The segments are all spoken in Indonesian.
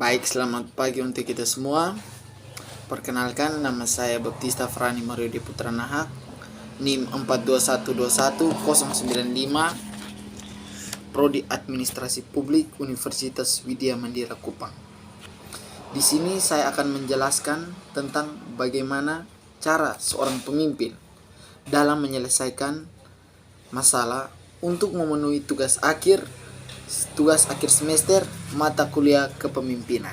Baik, selamat pagi untuk kita semua. Perkenalkan, nama saya Baptista Frani Mariudi Putra Nahak, NIM 42121095, Prodi Administrasi Publik, Universitas Widya Mandira Kupang. Di sini saya akan menjelaskan tentang bagaimana cara seorang pemimpin dalam menyelesaikan masalah untuk memenuhi tugas akhir semester mata kuliah kepemimpinan.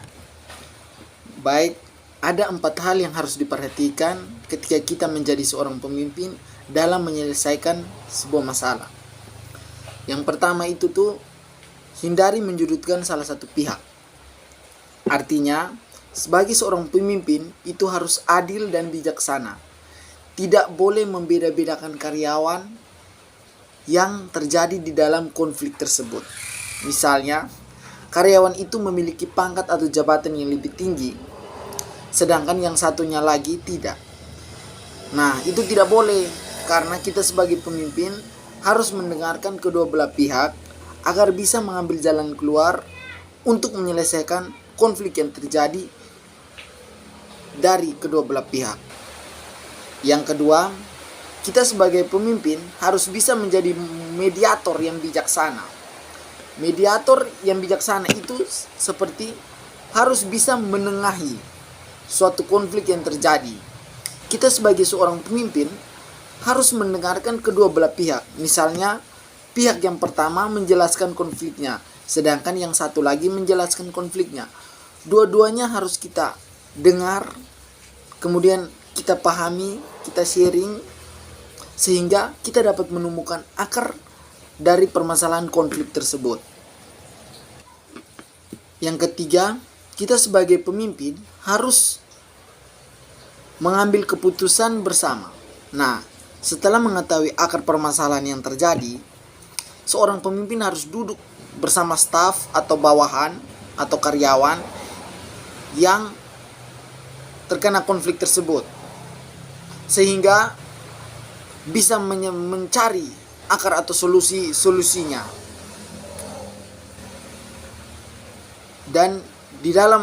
Baik, ada 4 hal yang harus diperhatikan ketika kita menjadi seorang pemimpin dalam menyelesaikan sebuah masalah. Yang pertama itu hindari menjudutkan salah satu pihak. Artinya, sebagai seorang pemimpin itu harus adil dan bijaksana. Tidak boleh membeda-bedakan karyawan yang terjadi di dalam konflik tersebut. Misalnya, karyawan itu memiliki pangkat atau jabatan yang lebih tinggi, sedangkan yang satunya lagi tidak. Nah, itu tidak boleh, karena kita sebagai pemimpin harus mendengarkan kedua belah pihak agar bisa mengambil jalan keluar untuk menyelesaikan konflik yang terjadi dari kedua belah pihak. Yang kedua, kita sebagai pemimpin harus bisa menjadi mediator yang bijaksana. Mediator yang bijaksana itu seperti harus bisa menengahi suatu konflik yang terjadi. Kita sebagai seorang pemimpin harus mendengarkan kedua belah pihak. Misalnya, pihak yang pertama menjelaskan konfliknya, sedangkan yang satu lagi menjelaskan konfliknya. Dua-duanya harus kita dengar, kemudian kita pahami, kita sharing, sehingga kita dapat menemukan akar dari permasalahan konflik tersebut. Yang ketiga, kita sebagai pemimpin harus mengambil keputusan bersama. Nah, setelah mengetahui akar permasalahan yang terjadi, seorang pemimpin harus duduk bersama staf atau bawahan atau karyawan yang terkena konflik tersebut, sehingga bisa mencari akar atau solusinya. Dan di dalam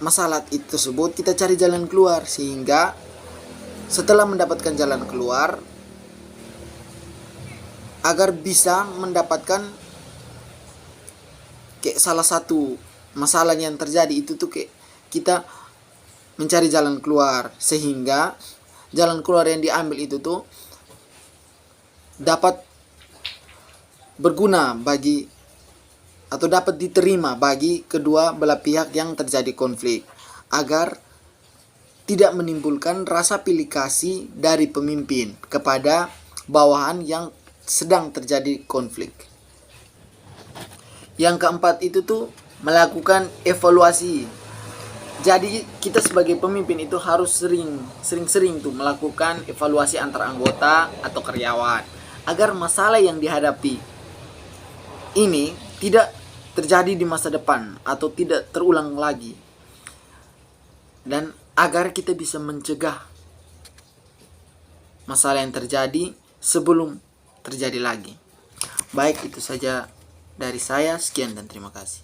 masalah itu tersebut kita cari jalan keluar, sehingga setelah mendapatkan jalan keluar agar bisa mendapatkan salah satu masalah yang terjadi itu kita mencari jalan keluar, sehingga jalan keluar yang diambil itu dapat berguna bagi atau dapat diterima bagi kedua belah pihak yang terjadi konflik, agar tidak menimbulkan rasa pilih kasih dari pemimpin kepada bawahan yang sedang terjadi konflik. Yang keempat itu melakukan evaluasi. Jadi kita sebagai pemimpin itu harus sering-sering melakukan evaluasi antar anggota atau karyawan, agar masalah yang dihadapi ini tidak terjadi di masa depan atau tidak terulang lagi, dan agar kita bisa mencegah masalah yang terjadi sebelum terjadi lagi. Baik, itu saja dari saya. Sekian dan terima kasih.